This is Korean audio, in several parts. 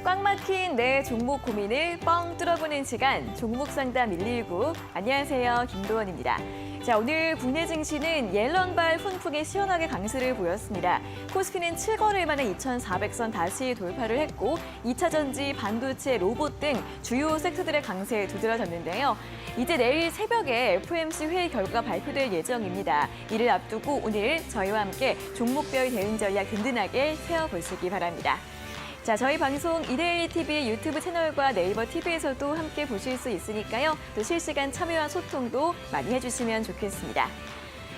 꽉 막힌 내 종목 고민을 뻥 뚫어보는 시간, 종목 상담 119. 안녕하세요, 김도원입니다. 자, 오늘 국내 증시는 옐런발 훈풍에 시원하게 강세를 보였습니다. 코스피는 7거래일 만에 2,400선 다시 돌파를 했고 2차 전지, 반도체, 로봇 등 주요 섹터들의 강세에 두드러졌는데요. 이제 내일 새벽에 FOMC 회의 결과가 발표될 예정입니다. 이를 앞두고 오늘 저희와 함께 종목별 대응 전략 든든하게 세워보시기 바랍니다. 자, 저희 방송 이데일리 TV 유튜브 채널과 네이버 TV에서도 함께 보실 수 있으니까요. 또 실시간 참여와 소통도 많이 해주시면 좋겠습니다.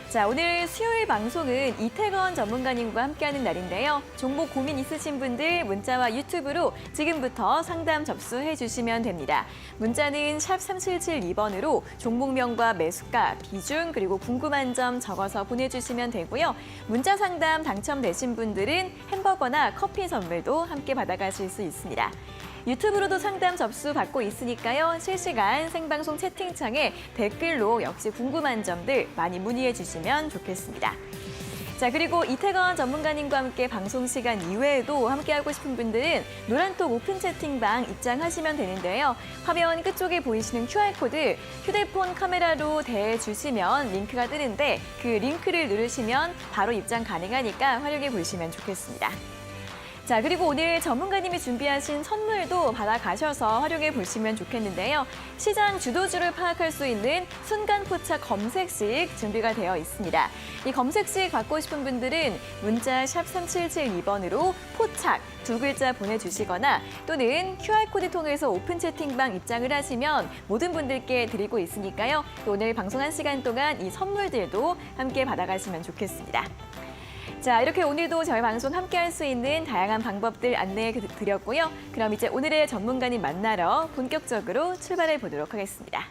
자, 오늘 수요일 방송은 이태건 전문가님과 함께하는 날인데요. 종목 고민 있으신 분들 문자와 유튜브로 지금부터 상담 접수해 주시면 됩니다. 문자는 샵 3772번으로 종목명과 매수가, 비중, 그리고 궁금한 점 적어서 보내주시면 되고요. 문자 상담 당첨되신 분들은 햄버거나 커피 선물도 함께 받아가실 수 있습니다. 유튜브로도 상담 접수 받고 있으니까요. 실시간 생방송 채팅창에 댓글로 역시 궁금한 점들 많이 문의해 주시면 좋겠습니다. 자, 그리고 이태건 전문가님과 함께 방송 시간 이외에도 함께하고 싶은 분들은 노란톡 오픈 채팅방 입장하시면 되는데요. 화면 끝쪽에 보이시는 QR코드 휴대폰 카메라로 대주시면 링크가 뜨는데 그 링크를 누르시면 바로 입장 가능하니까 활용해 보시면 좋겠습니다. 자, 그리고 오늘 전문가님이 준비하신 선물도 받아가셔서 활용해 보시면 좋겠는데요. 시장 주도주를 파악할 수 있는 순간 포착 검색식 준비가 되어 있습니다. 이 검색식 받고 싶은 분들은 문자 샵 3772번으로 포착 두 글자 보내주시거나 또는 QR코드 통해서 오픈 채팅방 입장을 하시면 모든 분들께 드리고 있으니까요. 오늘 방송 1시간 동안 이 선물들도 함께 받아가시면 좋겠습니다. 자, 이렇게 오늘도 저희 방송 함께할 수 있는 다양한 방법들 안내해 드렸고요. 그럼 이제 오늘의 전문가님 만나러 본격적으로 출발해 보도록 하겠습니다.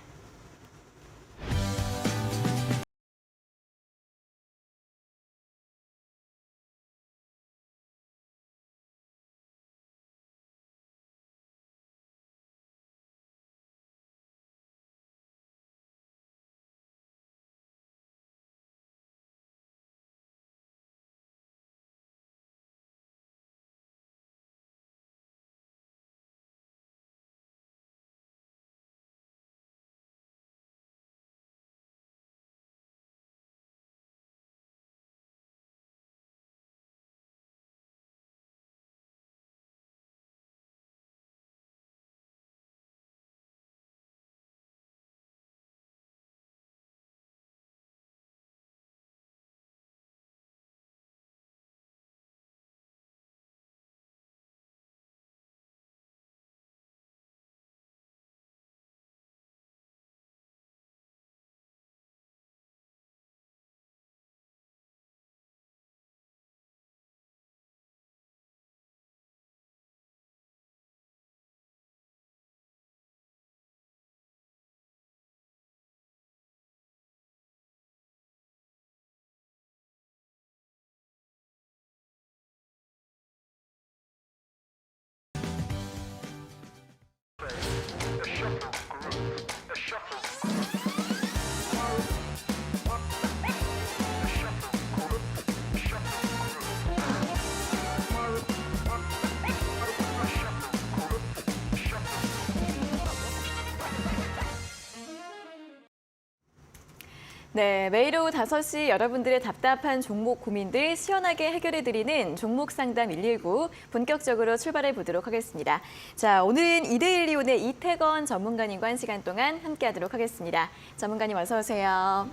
네, 매일 오후 5시 여러분들의 답답한 종목 고민들 시원하게 해결해드리는 종목 상담 119 본격적으로 출발해 보도록 하겠습니다. 자, 오늘은 이데일리온의 이태건 전문가님과 1시간 동안 함께하도록 하겠습니다. 전문가님 어서 오세요.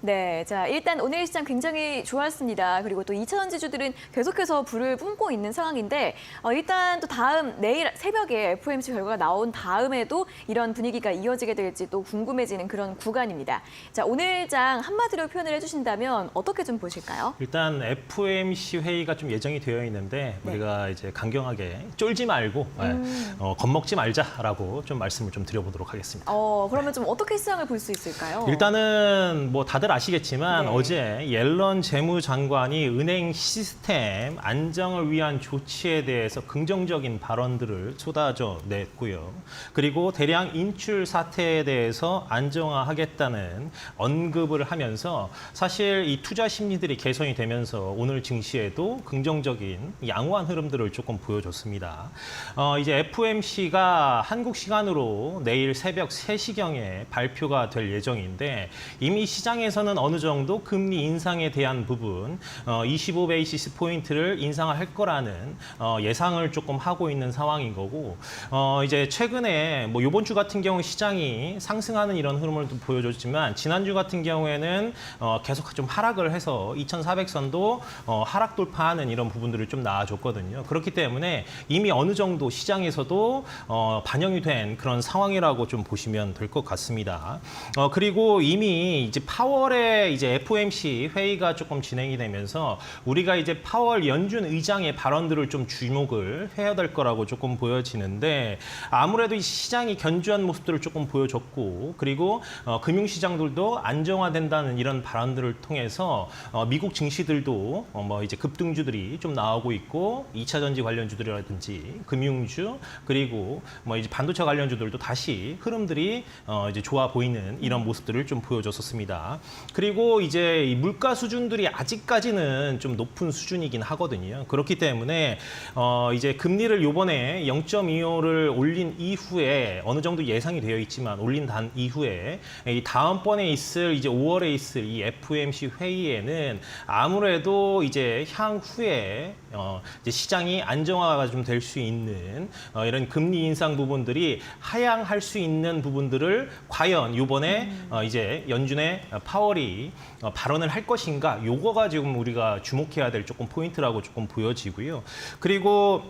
네, 자, 일단 오늘 시장 굉장히 좋았습니다. 그리고 또 2차 전지주들은 계속해서 불을 뿜고 있는 상황인데 일단 또 다음 내일 새벽에 FOMC 결과가 나온 다음에도 이런 분위기가 이어지게 될지 또 궁금해지는 그런 구간입니다. 자, 오늘 장 한마디로 표현을 해주신다면 어떻게 좀 보실까요? 일단 FOMC 회의가 좀 예정이 되어 있는데 우리가 이제 강경하게 쫄지 말고 겁먹지 말자라고 좀 말씀을 좀 드려보도록 하겠습니다. 그러면 좀 어떻게 시장을 볼 수 있을까요? 일단은 뭐 다들 아시겠지만 네. 어제 옐런 재무장관이 은행 시스템 안정을 위한 조치에 대해서 긍정적인 발언들을 쏟아져 냈고요. 그리고 대량 인출 사태에 대해서 안정화하겠다는 언급을 하면서 사실 이 투자 심리들이 개선이 되면서 오늘 증시에도 긍정적인 양호한 흐름들을 조금 보여줬습니다. 이제 FOMC가 한국 시간으로 내일 새벽 3시경에 발표가 될 예정인데 이미 시장에서는 어느 정도 금리 인상에 대한 부분 25베이시스 포인트를 인상할 거라는 예상을 조금 하고 있는 상황인 거고 이제 최근에 뭐 이번 주 같은 경우 시장이 상승하는 이런 흐름을 좀 보여줬지만 지난주 같은 경우에는 계속 좀 하락을 해서 2,400선도 하락 돌파하는 이런 부분들을 좀 나와줬거든요. 그렇기 때문에 이미 어느 정도 시장에서도 반영이 된 그런 상황이라고 좀 보시면 될 것 같습니다. 그리고 이미 이제 파월에 이제 FOMC 회의가 조금 진행이 되면서 우리가 이제 파월 연준 의장의 발언들을 좀 주목을 해야 될 거라고 조금 보여지는데 아무래도 이 시장이 견주한 모습들을 조금 보여줬고 그리고 금융시장들도 안정화된다는 이런 발언들을 통해서 미국 증시들도 뭐 이제 급등주들이 좀 나오고 있고 2차 전지 관련주들이라든지 금융주 그리고 뭐 이제 반도체 관련주들도 다시 흐름들이 이제 좋아 보이는 이런 모습들을 좀 보여줬었습니다. 그리고 이제 이 물가 수준들이 아직까지는 좀 높은 수준이긴 하거든요. 그렇기 때문에 이제 금리를 요번에 0.25를 올린 이후에 어느 정도 예상이 되어 있지만 올린 단 이후에 이 다음번에 있을 이제 5월에 있을 이 FOMC 회의에는 아무래도 이제 향후에 이제 시장이 안정화가 좀 될 수 있는 이런 금리 인상 부분들이 하향할 수 있는 부분들을 과연 요번에 이제 연준의 파월이 발언을 할 것인가 요거가 지금 우리가 주목해야 될 조금 포인트라고 조금 보여지고요. 그리고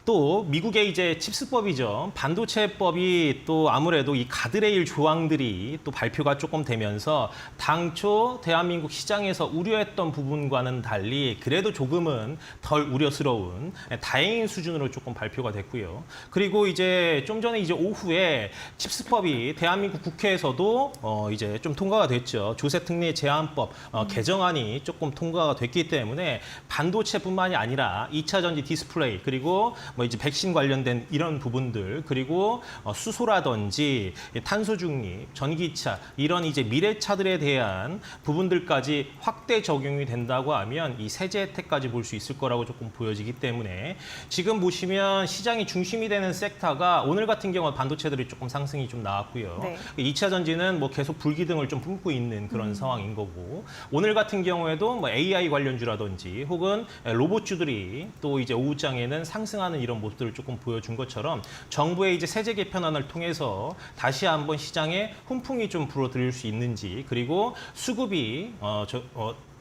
또 미국의 이제 칩스법이죠. 반도체법이 또 아무래도 이 가드레일 조항들이 또 발표가 조금 되면서 당초 대한민국 시장에서 우려했던 부분과는 달리 그래도 조금은 덜 우려스러운 다행인 수준으로 조금 발표가 됐고요. 그리고 이제 좀 전에 이제 오후에 칩스법이 대한민국 국회에서도 이제 좀 통과가 됐죠. 조세특례 제한법 개정안이 조금 통과가 됐기 때문에 반도체뿐만이 아니라 2차 전지 디스플레이 그리고 뭐 이제 백신 관련된 이런 부분들 그리고 수소라든지 탄소 중립, 전기차 이런 이제 미래차들에 대한 부분들까지 확대 적용이 된다고 하면 이 세제 혜택까지 볼 수 있을 거라고 조금 보여지기 때문에 지금 보시면 시장이 중심이 되는 섹터가 오늘 같은 경우 반도체들이 조금 상승이 좀 나왔고요. 네. 2차 전지는 뭐 계속 불기등을 좀 뿜고 있는 그런 상황인 거고 오늘 같은 경우에도 뭐 AI 관련주라든지 혹은 로봇주들이 또 이제 오후장에는 상승하는 이런 모습들을 조금 보여준 것처럼 정부의 이제 세제 개편안을 통해서 다시 한번 시장에 훈풍이 좀 불어들일 수 있는지 그리고 수급이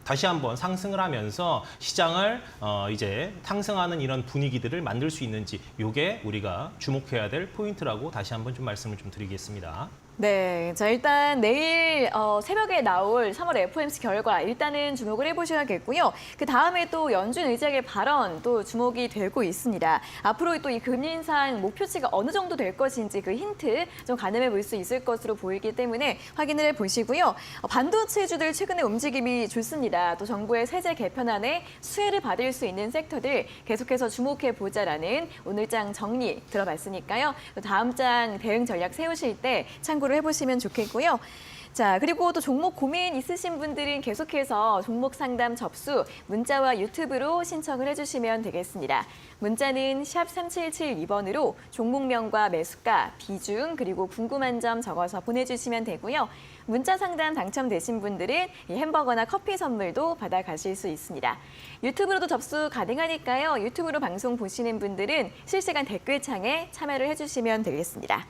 다시 한번 상승을 하면서 시장을 이제 상승하는 이런 분위기들을 만들 수 있는지 이게 우리가 주목해야 될 포인트라고 다시 한번 좀 말씀을 좀 드리겠습니다. 네, 자 일단 내일 새벽에 나올 3월 FOMC 결과 일단은 주목을 해보셔야겠고요. 그 다음에 또 연준 의장의 발언 또 주목이 되고 있습니다. 앞으로 또 이 금리 인상 목표치가 어느 정도 될 것인지 그 힌트 좀 가늠해 볼 수 있을 것으로 보이기 때문에 확인을 해보시고요. 반도체주들 최근에 움직임이 좋습니다. 또 정부의 세제 개편안에 수혜를 받을 수 있는 섹터들 계속해서 주목해 보자라는 오늘장 정리 들어봤으니까요. 또 다음 장 대응 전략 세우실 때 참고를 해보시면 좋겠고요. 자, 그리고 또 종목 고민 있으신 분들은 계속해서 종목 상담 접수 문자와 유튜브로 신청을 해주시면 되겠습니다. 문자는 샵 3772번으로 종목명과 매수가, 비중, 그리고 궁금한 점 적어서 보내주시면 되고요. 문자 상담 당첨되신 분들은 이 햄버거나 커피 선물도 받아가실 수 있습니다. 유튜브로도 접수 가능하니까요. 유튜브로 방송 보시는 분들은 실시간 댓글창에 참여를 해주시면 되겠습니다.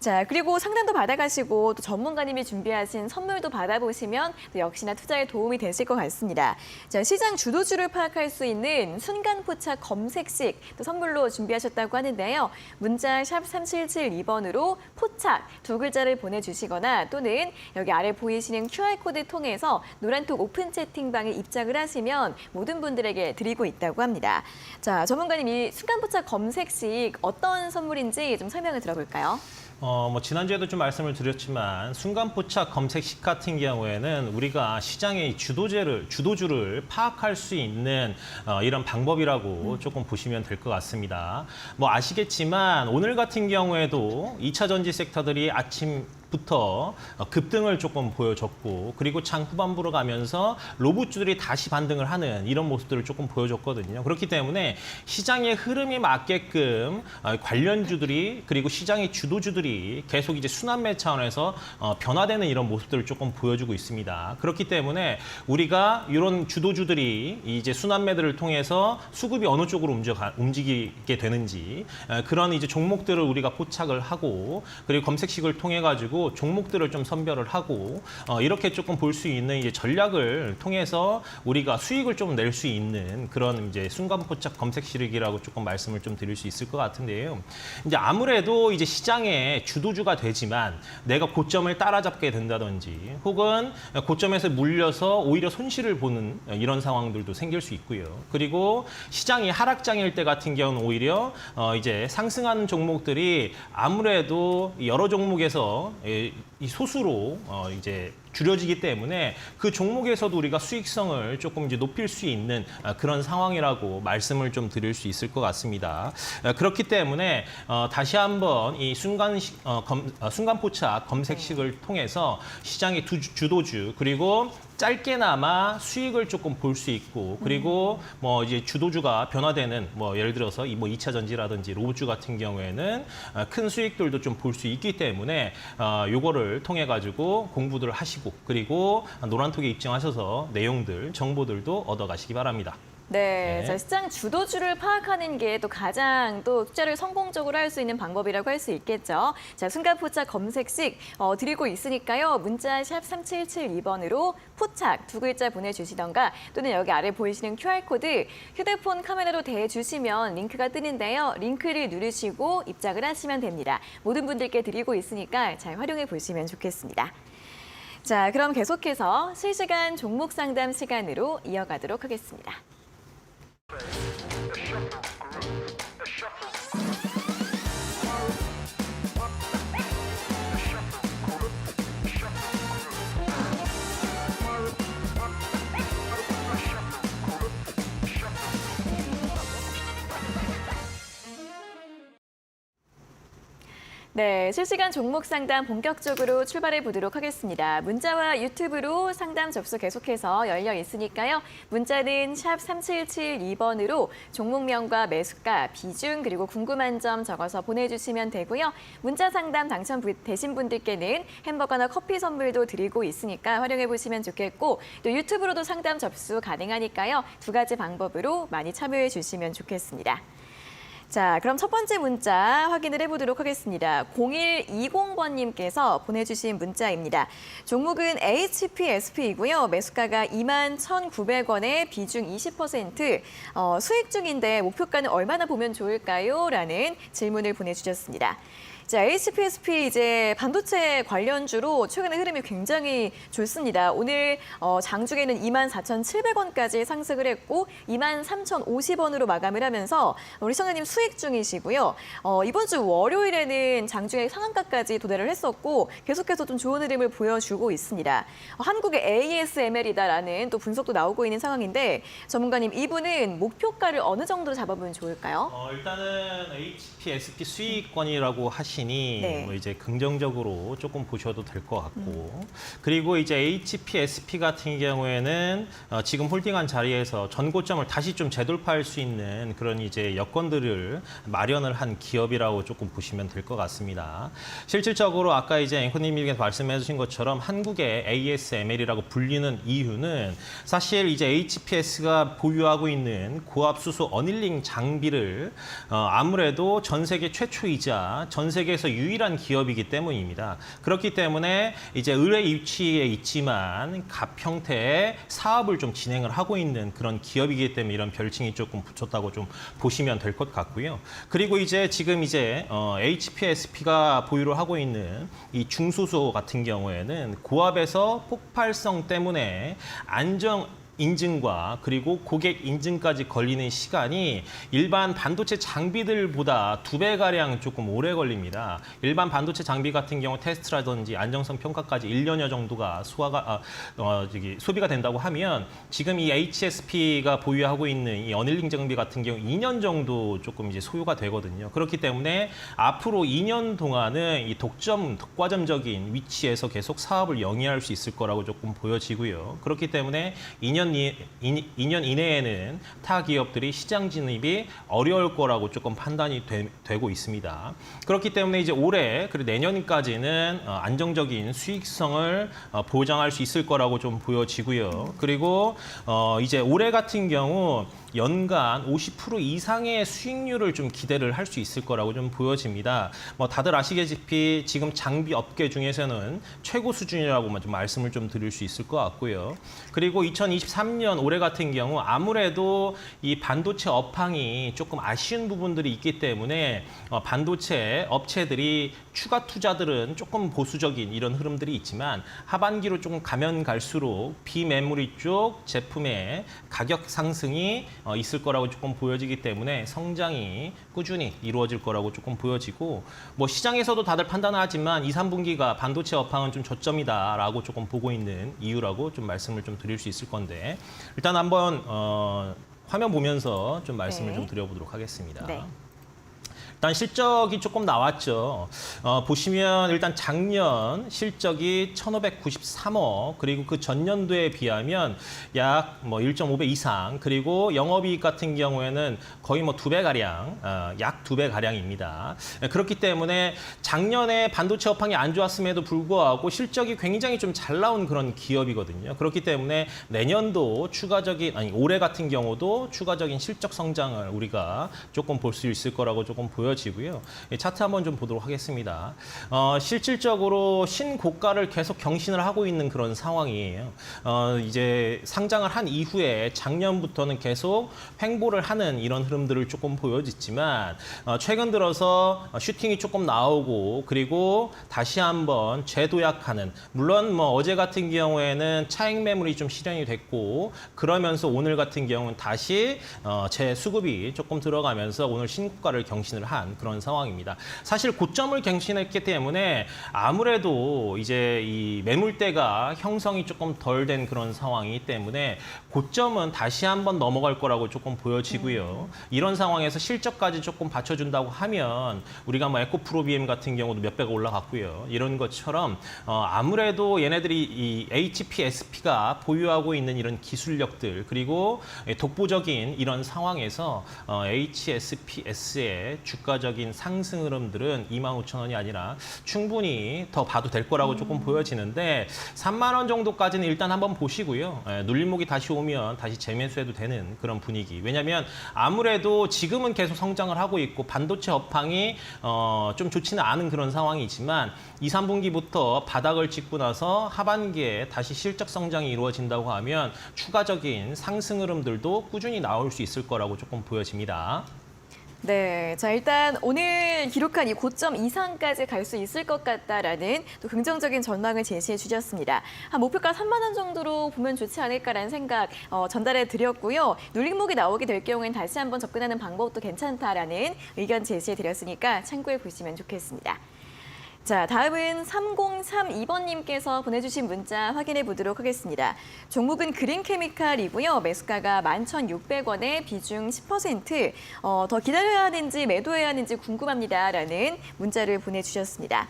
자, 그리고 상담도 받아가시고 또 전문가님이 준비하신 선물도 받아보시면 또 역시나 투자에 도움이 되실 것 같습니다. 자, 시장 주도주를 파악할 수 있는 순간 포착 검색식 또 선물로 준비하셨다고 하는데요. 문자 샵 3772번으로 포착 두 글자를 보내주시거나 또는 여기 아래 보이시는 QR코드 통해서 노란톡 오픈 채팅방에 입장을 하시면 모든 분들에게 드리고 있다고 합니다. 자, 전문가님 이 순간 포착 검색식 어떤 선물인지 좀 설명을 들어볼까요? 뭐 지난주에도 좀 말씀을 드렸지만 순간포착 검색식 같은 경우에는 우리가 시장의 주도주를 파악할 수 있는 이런 방법이라고 조금 보시면 될 것 같습니다. 뭐 아시겠지만 오늘 같은 경우에도 2차 전지 섹터들이 아침부터 급등을 조금 보여줬고 그리고 장 후반부로 가면서 로봇주들이 다시 반등을 하는 이런 모습들을 조금 보여줬거든요. 그렇기 때문에 시장의 흐름에 맞게끔 관련주들이 그리고 시장의 주도주들이 계속 이제 순환매 차원에서 변화되는 이런 모습들을 조금 보여주고 있습니다. 그렇기 때문에 우리가 이런 주도주들이 이제 순환매들을 통해서 수급이 어느 쪽으로 움직이게 되는지 그런 이제 종목들을 우리가 포착을 하고 그리고 검색식을 통해 가지고 종목들을 좀 선별을 하고 이렇게 조금 볼 수 있는 이제 전략을 통해서 우리가 수익을 좀 낼 수 있는 그런 이제 순간포착 검색식이라고 조금 말씀을 좀 드릴 수 있을 것 같은데요. 이제 아무래도 이제 시장에 주도주가 되지만 내가 고점을 따라잡게 된다든지 혹은 고점에서 물려서 오히려 손실을 보는 이런 상황들도 생길 수 있고요. 그리고 시장이 하락장일 때 같은 경우는 오히려 이제 상승하는 종목들이 아무래도 여러 종목에서 이 소수로 이제 줄여지기 때문에 그 종목에서도 우리가 수익성을 조금 이제 높일 수 있는 그런 상황이라고 말씀을 좀 드릴 수 있을 것 같습니다. 그렇기 때문에 다시 한번 이 순간포착 검색식을 통해서 시장의 주도주 그리고 짧게나마 수익을 조금 볼 수 있고 그리고 뭐 이제 주도주가 변화되는 뭐 예를 들어서 뭐 2차 전지라든지 로봇주 같은 경우에는 큰 수익들도 좀 볼 수 있기 때문에 요거를 통해 가지고 공부들을 하시고 그리고 노란톡에 입증하셔서 내용들 정보들도 얻어가시기 바랍니다. 네, 네. 자, 시장 주도주를 파악하는 게 또 가장 또 투자를 성공적으로 할 수 있는 방법이라고 할 수 있겠죠. 자, 순간포착 검색식 드리고 있으니까요. 문자 샵 3772번으로 포착 두 글자 보내주시던가 또는 여기 아래 보이시는 QR코드 휴대폰 카메라로 대주시면 링크가 뜨는데요. 링크를 누르시고 입장을 하시면 됩니다. 모든 분들께 드리고 있으니까 잘 활용해 보시면 좋겠습니다. 자, 그럼 계속해서 실시간 종목 상담 시간으로 이어가도록 하겠습니다. 네, 실시간 종목 상담 본격적으로 출발해 보도록 하겠습니다. 문자와 유튜브로 상담 접수 계속해서 열려 있으니까요. 문자는 샵 3772번으로 종목명과 매수가, 비중 그리고 궁금한 점 적어서 보내주시면 되고요. 문자 상담 당첨되신 분들께는 햄버거나 커피 선물도 드리고 있으니까 활용해 보시면 좋겠고 또 유튜브로도 상담 접수 가능하니까요. 두 가지 방법으로 많이 참여해 주시면 좋겠습니다. 자, 그럼 첫 번째 문자 확인을 해보도록 하겠습니다. 0120번님께서 보내주신 문자입니다. 종목은 HPSP이고요. 매수가가 21,900원에 비중 20%, 수익 중인데 목표가는 얼마나 보면 좋을까요? 라는 질문을 보내주셨습니다. 자, HPSP 이제 반도체 관련주로 최근에 흐름이 굉장히 좋습니다. 오늘 장중에는 24,700원까지 상승을 했고 23,050원으로 마감을 하면서 우리 시청자님 수익 중이시고요. 이번 주 월요일에는 장중에 상한가까지 도달을 했었고 계속해서 좀 좋은 흐름을 보여주고 있습니다. 한국의 ASML이다라는 또 분석도 나오고 있는 상황인데 전문가님 이분은 목표가를 어느 정도로 잡아보면 좋을까요? 일단은 HPSP 수익권이라고 하시니 네. 뭐 이제 긍정적으로 조금 보셔도 될 것 같고 그리고 이제 HPSP 같은 경우에는 지금 홀딩한 자리에서 전고점을 다시 좀 재돌파할 수 있는 그런 이제 여건들을 마련을 한 기업이라고 조금 보시면 될 것 같습니다. 실질적으로 아까 이제 앵커님이 말씀해 주신 것처럼 한국의 ASML이라고 불리는 이유는 사실 이제 HPS가 보유하고 있는 고압수소 어닐링 장비를 아무래도 전 세계 최초이자 전 세계에서 유일한 기업이기 때문입니다. 그렇기 때문에 이제 의뢰 위치에 있지만 갑 형태의 사업을 좀 진행을 하고 있는 그런 기업이기 때문에 이런 별칭이 조금 붙였다고 좀 보시면 될 것 같고요. 그리고 이제 지금 이제 HPSP가 보유를 하고 있는 이 중수소 같은 경우에는 고압에서 폭발성 때문에 인증과 그리고 고객 인증까지 걸리는 시간이 일반 반도체 장비들보다 2배가량 조금 오래 걸립니다. 일반 반도체 장비 같은 경우 테스트라든지 안정성 평가까지 1년여 정도가 소비가 된다고 하면 지금 이 HSP가 보유하고 있는 이 어닐링 장비 같은 경우 2년 정도 조금 이제 소요가 되거든요. 그렇기 때문에 앞으로 2년 동안은 이 독과점적인 위치에서 계속 사업을 영위할 수 있을 거라고 조금 보여지고요. 그렇기 때문에 2년 이내에는 타 기업들이 시장 진입이 어려울 거라고 조금 판단이 되고 있습니다. 그렇기 때문에 이제 올해 그리고 내년까지는 안정적인 수익성을 보장할 수 있을 거라고 좀 보여지고요. 그리고 이제 올해 같은 경우 연간 50% 이상의 수익률을 좀 기대를 할 수 있을 거라고 좀 보여집니다. 뭐 다들 아시다시피 지금 장비 업계 중에서는 최고 수준이라고 좀 말씀을 좀 드릴 수 있을 것 같고요. 그리고 2023년 올해 같은 경우 아무래도 이 반도체 업황이 조금 아쉬운 부분들이 있기 때문에 반도체 업체들이 추가 투자들은 조금 보수적인 이런 흐름들이 있지만 하반기로 조금 가면 갈수록 비메모리 쪽 제품의 가격 상승이 있을 거라고 조금 보여지기 때문에 성장이 꾸준히 이루어질 거라고 조금 보여지고 뭐 시장에서도 다들 판단하지만 2, 3분기가 반도체 업황은 좀 저점이다라고 조금 보고 있는 이유라고 좀 말씀을 좀 드릴 수 있을 건데 일단 한번 화면 보면서 좀 말씀을 좀 드려보도록 하겠습니다. 네. 일단 실적이 조금 나왔죠. 보시면 일단 작년 실적이 1,593억 그리고 그 전년도에 비하면 약 1.5배 이상 그리고 영업이익 같은 경우에는 거의 2배가량, 약 2배가량입니다. 그렇기 때문에 작년에 반도체 업황이 안 좋았음에도 불구하고 실적이 굉장히 좀 잘 나온 그런 기업이거든요. 그렇기 때문에 내년도 올해 같은 경우도 추가적인 실적 성장을 우리가 조금 볼 수 있을 거라고 조금 보여지고요. 차트 한번 좀 보도록 하겠습니다. 실질적으로 신고가를 계속 경신을 하고 있는 그런 상황이에요. 이제 상장을 한 이후에 작년부터는 계속 횡보를 하는 이런 흐름들을 조금 보여지지만 최근 들어서 슈팅이 조금 나오고 그리고 다시 한번 재도약하는 물론 어제 같은 경우에는 차익 매물이 좀 실현이 됐고 그러면서 오늘 같은 경우는 다시 재수급이 조금 들어가면서 오늘 신고가를 경신을 한 그런 상황입니다. 사실 고점을 경신했기 때문에 아무래도 이제 이 매물대가 형성이 조금 덜 된 그런 상황이기 때문에 고점은 다시 한번 넘어갈 거라고 조금 보여지고요. 이런 상황에서 실적까지 조금 받쳐준다고 하면 우리가 에코프로 BM 같은 경우도 몇 배가 올라갔고요. 이런 것처럼 아무래도 얘네들이 이 HPSP가 보유하고 있는 이런 기술력들 그리고 독보적인 이런 상황에서 HSPS의 주가적인 상승 흐름들은 25,000원이 아니라 충분히 더 봐도 될 거라고 조금 보여지는데 3만 원 정도까지는 일단 한번 보시고요. 눌림목이 다시 오면 다시 재매수해도 되는 그런 분위기. 왜냐하면 아무래도 지금은 계속 성장을 하고 있고 반도체 업황이 좀 좋지는 않은 그런 상황이지만 2, 3분기부터 바닥을 찍고 나서 하반기에 다시 실적 성장이 이루어진다고 하면 추가적인 상승 흐름들도 꾸준히 나올 수 있을 거라고 조금 보여집니다. 네, 자 일단 오늘 기록한 이 고점 이상까지 갈 수 있을 것 같다라는 또 긍정적인 전망을 제시해 주셨습니다. 한 목표가 3만 원 정도로 보면 좋지 않을까라는 생각 전달해 드렸고요. 눌림목이 나오게 될 경우엔 다시 한번 접근하는 방법도 괜찮다라는 의견 제시해 드렸으니까 참고해 보시면 좋겠습니다. 자, 다음은 3032번님께서 보내주신 문자 확인해 보도록 하겠습니다. 종목은 그린케미칼이고요. 매수가가 11,600원에 비중 10%. 더 기다려야 하는지 매도해야 하는지 궁금합니다라는 문자를 보내주셨습니다.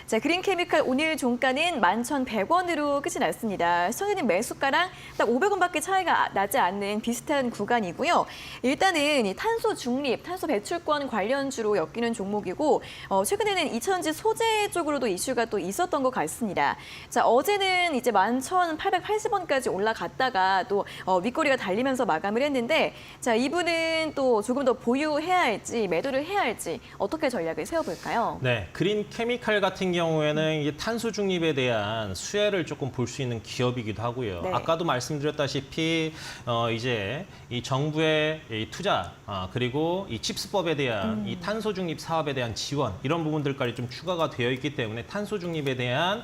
자, 그린케미칼 오늘 종가는 11,100원으로 끝이 났습니다. 시청자님 매수가랑 딱 500원밖에 차이가 나지 않는 비슷한 구간이고요. 일단은 이 탄소 중립, 탄소 배출권 관련주로 엮이는 종목이고 최근에는 이천지 소재 쪽으로도 이슈가 또 있었던 것 같습니다. 자, 어제는 이제 11,880원까지 올라갔다가 또 윗꼬리가 달리면서 마감을 했는데 자, 이분은 또 조금 더 보유해야 할지 매도를 해야 할지 어떻게 전략을 세워볼까요? 네, 그린케미칼 같은 경우에는 이제 탄소 중립에 대한 수혜를 조금 볼 수 있는 기업이기도 하고요. 네. 아까도 말씀드렸다시피 이제 이 정부의 이 투자 그리고 이 칩스법에 대한 이 탄소 중립 사업에 대한 지원 이런 부분들까지 좀 추가가 되어 있기 때문에 탄소 중립에 대한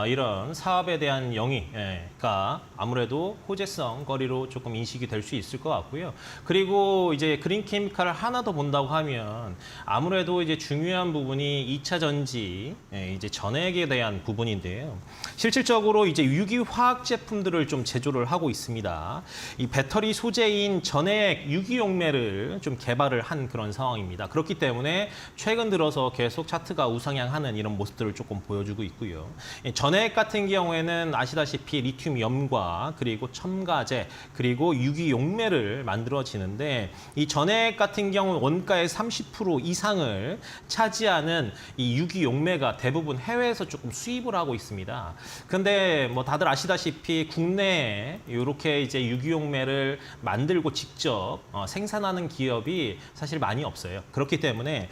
이런 사업에 대한 영위가 아무래도 호재성 거리로 조금 인식이 될 수 있을 것 같고요. 그리고 이제 그린 케미칼을 하나 더 본다고 하면 아무래도 이제 중요한 부분이 2차 전지 이제 전액에 대한 부분인데요. 실질적으로 이제 유기 화학 제품들을 좀 제조를 하고 있습니다. 이 배터리 소재인 전액 유기용매를 좀 개발을 한 그런 상황입니다. 그렇기 때문에 최근 들어서 계속 차트가 우상향하는 이런 모습들을 조금 보여주고 있고요. 전액 같은 경우에는 아시다시피 리튬 염과 그리고 첨가제 그리고 유기용매를 만들어지는데 이 전액 같은 경우 원가의 30% 이상을 차지하는 이 유기용매가 대부분 해외에서 조금 수입을 하고 있습니다. 근데 뭐 다들 아시다시피 국내에 이렇게 이제 유기용매를 만들고 직접 생산하는 기업이 사실 많이 없어요. 그렇기 때문에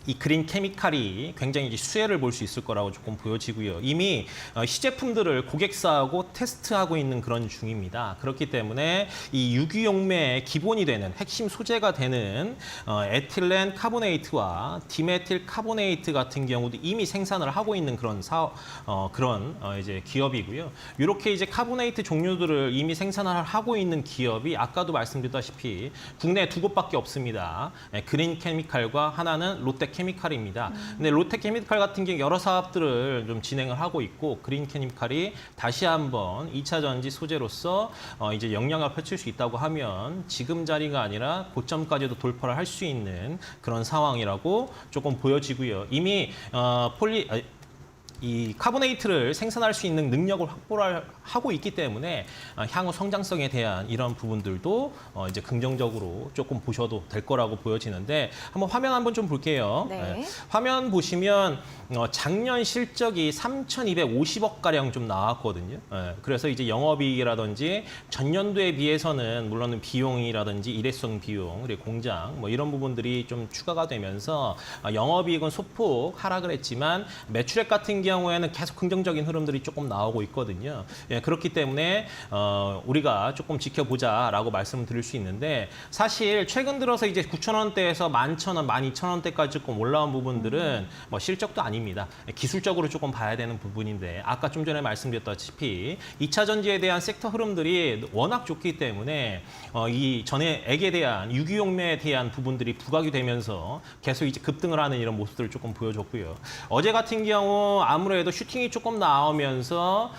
이 그린 케미칼이 굉장히 이제 수혜를 볼 수 있을 거라고 조금 보여지고요. 이미 시제품들을 고객사하고 테스트하고 있는 그런 중입니다. 그렇기 때문에 이 유기용매의 기본이 되는 핵심 소재가 되는 에틸렌 카보네이트와 디메틸 카보네이트 같은 경우도 이미 생산을 하고 있는 그런 이제 기업이고요. 이렇게 이제 카보네이트 종류들을 이미 생산을 하고 있는 기업이 아까도 말씀드렸다시피 국내에 두 곳밖에 없습니다. 그린 케미칼과 하나는 롯데 케미칼입니다. 근데 롯데 케미칼 같은 경우 여러 사업들을 좀 진행을 하고 있고 그린 케미칼이 다시 한번 2차 전지 소재로서 이제 역량을 펼칠 수 있다고 하면 지금 자리가 아니라 고점까지도 돌파를 할 수 있는 그런 상황이라고 조금 보여지고요. 이미 이 카보네이트를 생산할 수 있는 능력을 확보를 하고 있기 때문에 향후 성장성에 대한 이런 부분들도 이제 긍정적으로 조금 보셔도 될 거라고 보여지는데 한번 화면 한번 좀 볼게요. 네. 화면 보시면 작년 실적이 3,250억 가량 좀 나왔거든요. 그래서 이제 영업이익이라든지 전년도에 비해서는 물론 비용이라든지 일회성 비용, 그리고 공장 뭐 이런 부분들이 좀 추가가 되면서 영업이익은 소폭 하락을 했지만 매출액 같은 경우에는 계속 긍정적인 흐름들이 조금 나오고 있거든요. 그렇기 때문에 우리가 조금 지켜보자라고 말씀을 드릴 수 있는데 사실 최근 들어서 이제 9,000원대에서 11,000원, 12,000원대까지 조금 올라온 부분들은 뭐 실적도 아닙니다. 기술적으로 조금 봐야 되는 부분인데 아까 좀 전에 말씀드렸다시피 2차 전지에 대한 섹터 흐름들이 워낙 좋기 때문에 이 전액에 대한 유기용매에 대한 부분들이 부각이 되면서 계속 이제 급등을 하는 이런 모습들을 조금 보여줬고요. 어제 같은 경우 아무래도 슈팅이 조금 나오면서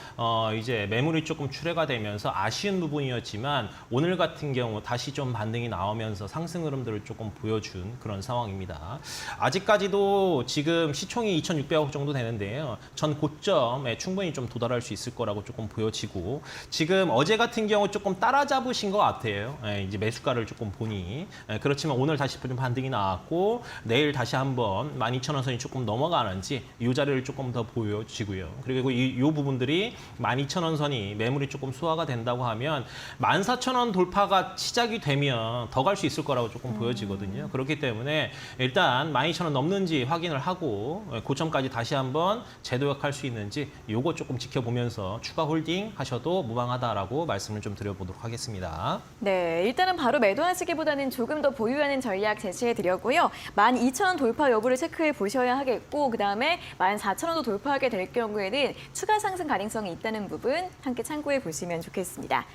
이제 매물이 조금 출회가 되면서 아쉬운 부분이었지만 오늘 같은 경우 다시 좀 반등이 나오면서 상승 흐름들을 조금 보여준 그런 상황입니다. 아직까지도 지금 시총이 2,600억 정도 되는데요. 전 고점에 충분히 좀 도달할 수 있을 거라고 조금 보여지고 지금 어제 같은 경우 조금 따라잡으신 것 같아요. 이제 매수가를 조금 보니 그렇지만 오늘 다시 좀 반등이 나왔고 내일 다시 한번 12,000원 선이 조금 넘어가는지 이 자리를 조금 더 보여지고요. 그리고 이 부분들이 12,000원 선이 매물이 조금 소화가 된다고 하면 14,000원 돌파가 시작이 되면 더 갈 수 있을 거라고 조금 보여지거든요. 그렇기 때문에 일단 12,000원 넘는지 확인을 하고 고점까지 다시 한번 재도약할 수 있는지 요거 조금 지켜보면서 추가 홀딩 하셔도 무방하다라고 말씀을 좀 드려보도록 하겠습니다. 네, 일단은 바로 매도하시기보다는 조금 더 보유하는 전략 제시해 드렸고요. 12,000원 돌파 여부를 체크해 보셔야 하겠고 그다음에 14,000원도 돌파하게 될 경우에는 추가 상승 가능성이 있다는 부분 함께 참고해 보시면 좋겠습니다.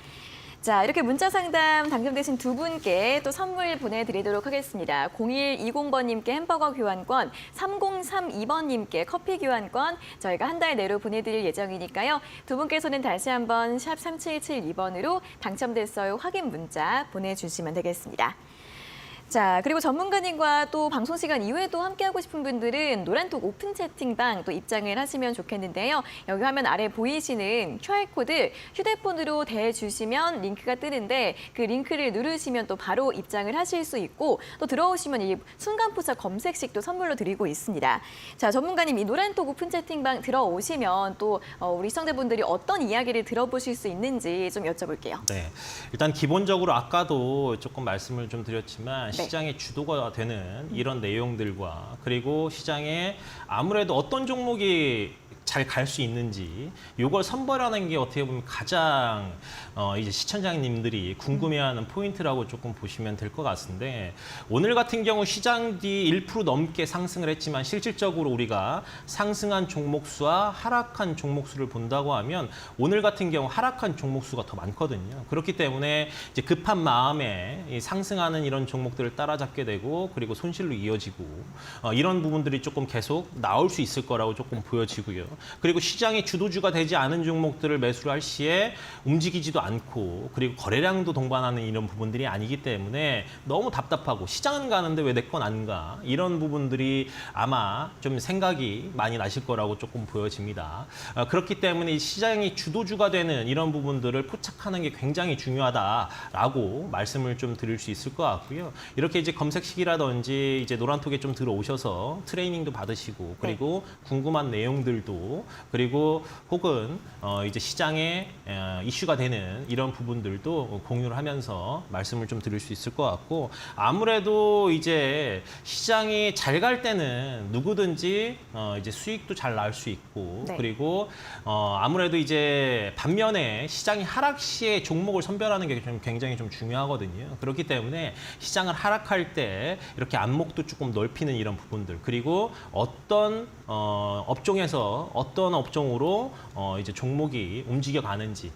자, 이렇게 문자 상담 당첨되신 두 분께 또 선물 보내드리도록 하겠습니다. 0120번님께 햄버거 교환권, 3032번님께 커피 교환권 저희가 한 달 내로 보내드릴 예정이니까요. 두 분께서는 다시 한번 샵 3772번으로 당첨됐어요 확인 문자 보내주시면 되겠습니다. 자, 그리고 전문가님과 또 방송 시간 이후에도 함께하고 싶은 분들은 노란톡 오픈 채팅방 또 입장을 하시면 좋겠는데요. 여기 화면 아래 보이시는 QR코드 휴대폰으로 대주시면 링크가 뜨는데 그 링크를 누르시면 또 바로 입장을 하실 수 있고 또 들어오시면 이 순간포착 검색식도 선물로 드리고 있습니다. 자, 전문가님 이 노란톡 오픈 채팅방 들어오시면 또 우리 시청자분들이 어떤 이야기를 들어보실 수 있는지 좀 여쭤볼게요. 네, 일단 기본적으로 아까도 조금 말씀을 좀 드렸지만 시장의 주도가 되는 이런 내용들과 그리고 시장에 아무래도 어떤 종목이 잘 갈 수 있는지 이걸 선별하는 게 어떻게 보면 가장 이제 시청자님들이 궁금해하는 포인트라고 조금 보시면 될 것 같은데 오늘 같은 경우 시장 뒤 1% 넘게 상승을 했지만 실질적으로 우리가 상승한 종목 수와 하락한 종목 수를 본다고 하면 오늘 같은 경우 하락한 종목 수가 더 많거든요. 그렇기 때문에 이제 급한 마음에 이 상승하는 이런 종목들을 따라잡게 되고 그리고 손실로 이어지고 이런 부분들이 조금 계속 나올 수 있을 거라고 조금 보여지고요. 그리고 시장의 주도주가 되지 않은 종목들을 매수를 할 시에 움직이지도 않고 그리고 거래량도 동반하는 이런 부분들이 아니기 때문에 너무 답답하고 시장은 가는데 왜 내 건 안 가? 이런 부분들이 아마 좀 생각이 많이 나실 거라고 조금 보여집니다. 그렇기 때문에 이 시장이 주도주가 되는 이런 부분들을 포착하는 게 굉장히 중요하다라고 말씀을 좀 드릴 수 있을 것 같고요. 이렇게 이제 검색식이라든지 이제 노란톡에 좀 들어오셔서 트레이닝도 받으시고 그리고 궁금한 내용들도 그리고 혹은 이제 시장에 이슈가 되는 이런 부분들도 공유를 하면서 말씀을 좀 드릴 수 있을 것 같고 아무래도 이제 시장이 잘 갈 때는 누구든지 이제 수익도 잘 날 수 있고 네. 그리고 아무래도 이제 반면에 시장이 하락 시에 종목을 선별하는 게 좀 굉장히 좀 중요하거든요. 그렇기 때문에 시장을 하락할 때 이렇게 안목도 조금 넓히는 이런 부분들 그리고 어떤 업종에서 어떤 업종으로 이제 종목이 움직여 가는지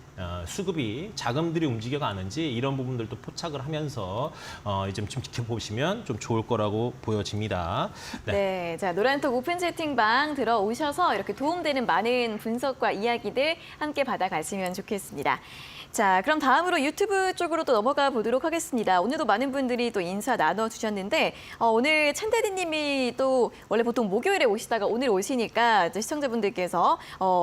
수급이 자금들이 움직여 가는지 이런 부분들도 포착을 하면서 이제 좀 지켜보시면 좀 좋을 거라고 보여집니다. 네, 자 노란톡 오픈 채팅방 들어오셔서 이렇게 도움되는 많은 분석과 이야기들 함께 받아가시면 좋겠습니다. 자, 그럼 다음으로 유튜브 쪽으로 또 넘어가 보도록 하겠습니다. 오늘도 많은 분들이 또 인사 나눠주셨는데 오늘 찬대리님이 또 원래 보통 목요일에 오시다가 오늘 오시니까 이제 시청자분들께서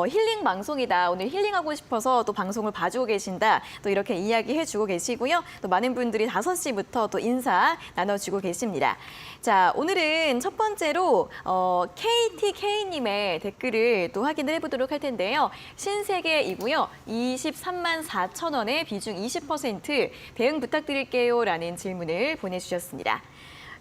힐링 방송이다. 오늘 힐링하고 싶어서 또 방송을 봐주고 계신다. 또 이렇게 이야기해주고 계시고요. 또 많은 분들이 5시부터 또 인사 나눠주고 계십니다. 자, 오늘은 첫 번째로 KTK님의 댓글을 또 확인을 해보도록 할 텐데요. 신세계이고요. 23만 4천 원에 비중 20% 대응 부탁드릴게요 라는 질문을 보내주셨습니다.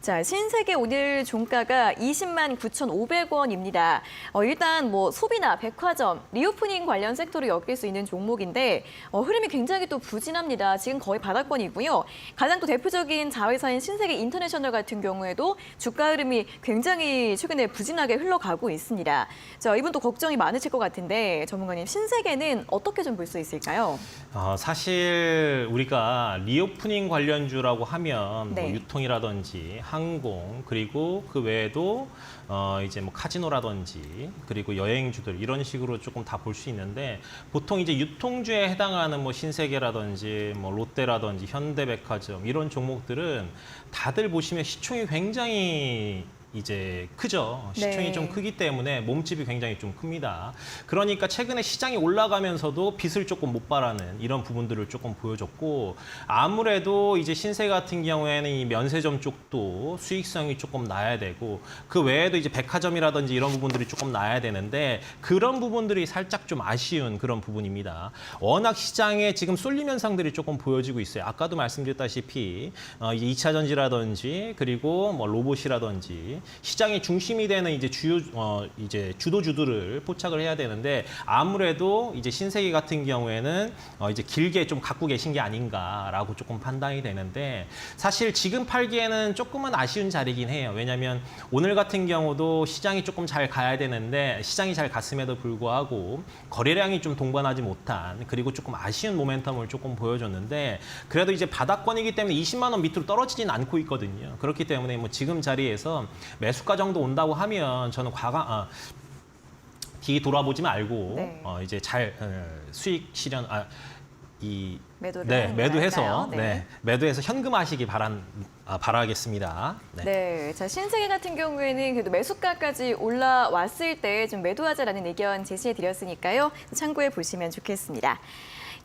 자, 신세계 오늘 종가가 20만 9,500원입니다. 일단 뭐 소비나 백화점, 리오프닝 관련 섹터를 엮일 수 있는 종목인데 흐름이 굉장히 또 부진합니다. 지금 거의 바닥권이고요. 가장 또 대표적인 자회사인 신세계 인터내셔널 같은 경우에도 주가 흐름이 굉장히 최근에 부진하게 흘러가고 있습니다. 자, 이분 또 걱정이 많으실 것 같은데 전문가님, 신세계는 어떻게 좀 볼 수 있을까요? 사실 우리가 리오프닝 관련주라고 하면 네. 뭐 유통이라든지 항공 그리고 그 외에도 이제 뭐 카지노라든지 그리고 여행주들 이런 식으로 조금 다 볼 수 있는데 보통 이제 유통주에 해당하는 뭐 신세계라든지 뭐 롯데라든지 현대백화점 이런 종목들은 다들 보시면 시총이 굉장히 이제 크죠. 시총이 네. 좀 크기 때문에 몸집이 굉장히 좀 큽니다. 그러니까 최근에 시장이 올라가면서도 빚을 조금 못 바라는 이런 부분들을 조금 보여줬고 아무래도 이제 신세 같은 경우에는 이 면세점 쪽도 수익성이 조금 나야 되고 그 외에도 이제 백화점이라든지 이런 부분들이 조금 나야 되는데 그런 부분들이 살짝 좀 아쉬운 그런 부분입니다. 워낙 시장에 지금 쏠림 현상들이 조금 보여지고 있어요. 아까도 말씀드렸다시피 이제 2차 전지라든지 그리고 뭐 로봇이라든지 시장의 중심이 되는 이제 이제 주도주들을 포착을 해야 되는데 아무래도 이제 신세계 같은 경우에는 이제 길게 좀 갖고 계신 게 아닌가라고 조금 판단이 되는데 사실 지금 팔기에는 조금은 아쉬운 자리긴 해요. 왜냐하면 오늘 같은 경우도 시장이 조금 잘 가야 되는데 시장이 잘 갔음에도 불구하고 거래량이 좀 동반하지 못한 그리고 조금 아쉬운 모멘텀을 조금 보여줬는데 그래도 이제 바닥권이기 때문에 20만 원 밑으로 떨어지진 않고 있거든요. 그렇기 때문에 뭐 지금 자리에서 매수가 정도 온다고 하면 저는 뒤 돌아보지 말고 네. 이제 잘 수익 실현 매도를 매도해서 할까요? 네. 매도해서 현금화하시기 바라겠습니다. 네. 네, 자 신세계 같은 경우에는 그래도 매수가까지 올라왔을 때 좀 매도하자라는 의견 제시해 드렸으니까요. 참고해 보시면 좋겠습니다.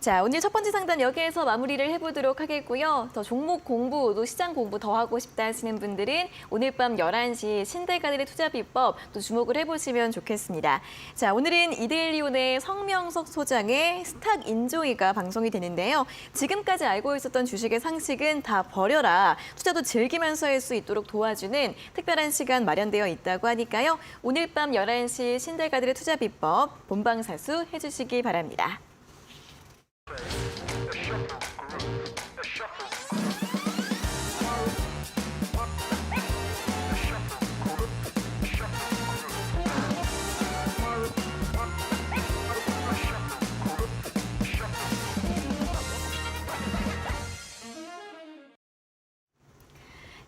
자, 오늘 첫 번째 상담 여기에서 마무리를 해보도록 하겠고요. 더 종목 공부, 또 시장 공부 더 하고 싶다 하시는 분들은 오늘 밤 11시 신대가들의 투자 비법 또 주목을 해보시면 좋겠습니다. 자, 오늘은 이데일리온의 성명석 소장의 스탁 인조이가 방송이 되는데요. 지금까지 알고 있었던 주식의 상식은 다 버려라. 투자도 즐기면서 할 수 있도록 도와주는 특별한 시간 마련되어 있다고 하니까요. 오늘 밤 11시 신대가들의 투자 비법 본방사수 해주시기 바랍니다.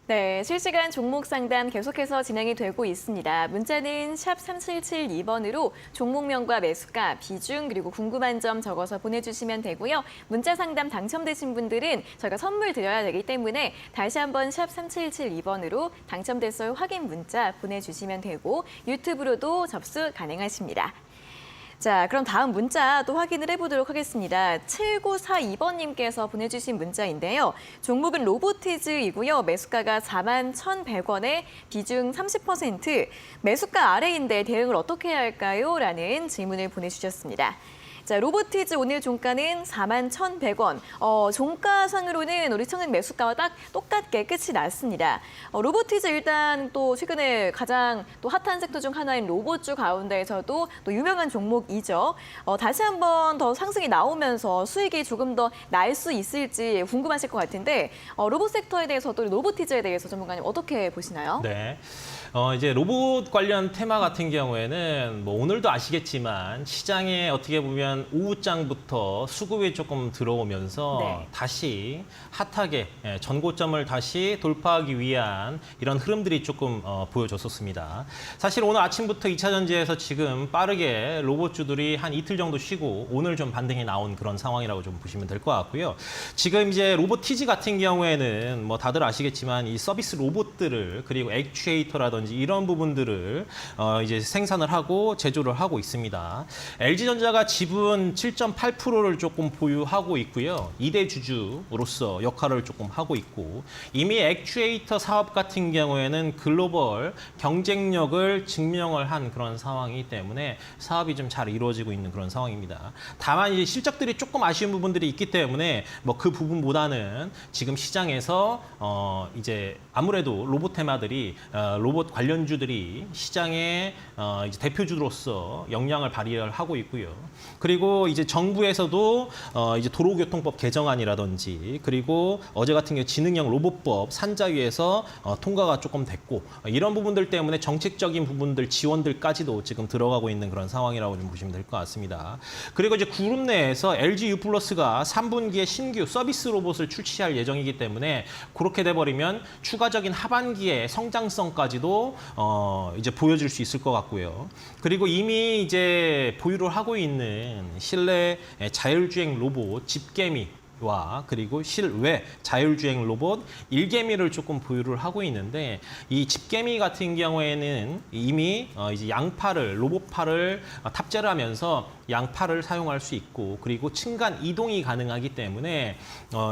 네, 실시간 종목 상담 계속해서 진행이 되고 있습니다. 문자는 샵 3772번으로 종목명과 매수가, 비중, 그리고 궁금한 점 적어서 보내주시면 되고요. 문자 상담 당첨되신 분들은 저희가 선물 드려야 되기 때문에 다시 한번 샵 3772번으로 당첨됐어요 확인 문자 보내주시면 되고 유튜브로도 접수 가능하십니다. 자, 그럼 다음 문자 또 확인을 해보도록 하겠습니다. 7942번님께서 보내주신 문자인데요. 종목은 로보티즈이고요. 매수가가 41,100원에 비중 30%, 매수가 아래인데 대응을 어떻게 해야 할까요? 라는 질문을 보내주셨습니다. 자, 로보티즈 오늘 종가는 41,100원. 종가상으로는 우리 청약 매수가와 딱 똑같게 끝이 났습니다. 로보티즈 일단 또 최근에 가장 또 핫한 섹터 중 하나인 로봇주 가운데에서도 또 유명한 종목이죠. 다시 한번 더 상승이 나오면서 수익이 조금 더 날 수 있을지 궁금하실 것 같은데 로봇 섹터에 대해서 또 로보티즈에 대해서 전문가님 어떻게 보시나요? 네. 이제 로봇 관련 테마 같은 경우에는 뭐 오늘도 아시겠지만 시장에 어떻게 보면 오후장부터 수급이 조금 들어오면서 네. 다시 핫하게 전고점을 다시 돌파하기 위한 이런 흐름들이 조금 보여줬었습니다. 사실 오늘 아침부터 2차 전지에서 지금 빠르게 로봇주들이 한 이틀 정도 쉬고 오늘 좀 반등이 나온 그런 상황이라고 좀 보시면 될 것 같고요. 지금 이제 로보티즈 같은 경우에는 뭐 다들 아시겠지만 이 서비스 로봇들을 그리고 액추에이터라든지 이런 부분들을 이제 생산을 하고 제조를 하고 있습니다. LG전자가 지분 7.8%를 조금 보유하고 있고요. 2대 주주로서 역할을 조금 하고 있고 이미 액추에이터 사업 같은 경우에는 글로벌 경쟁력을 증명을 한 그런 상황이기 때문에 사업이 좀 잘 이루어지고 있는 그런 상황입니다. 다만 이제 실적들이 조금 아쉬운 부분들이 있기 때문에 뭐 그 부분보다는 지금 시장에서 이제 아무래도 로봇 테마들이 로봇 관련주들이 시장의 이제 대표주로서 역량을 발휘를 하고 있고요. 그리고 이제 정부에서도 이제 도로교통법 개정안이라든지 그리고 어제 같은 경우 지능형 로봇법 산자위에서 통과가 조금 됐고 이런 부분들 때문에 정책적인 부분들 지원들까지도 지금 들어가고 있는 그런 상황이라고 좀 보시면 될 것 같습니다. 그리고 이제 그룹 내에서 LG U+가 3분기에 신규 서비스 로봇을 출시할 예정이기 때문에 그렇게 돼버리면 추가적인 하반기에 성장성까지도 이제 보여줄 수 있을 것 같고요. 그리고 이미 이제 보유를 하고 있는 실내 자율주행 로봇 집개미 와 그리고 실외 자율주행 로봇 일개미를 조금 보유를 하고 있는데 이 집개미 같은 경우에는 이미 이제 양팔을 로봇팔을 탑재를 하면서 양팔을 사용할 수 있고 그리고 층간 이동이 가능하기 때문에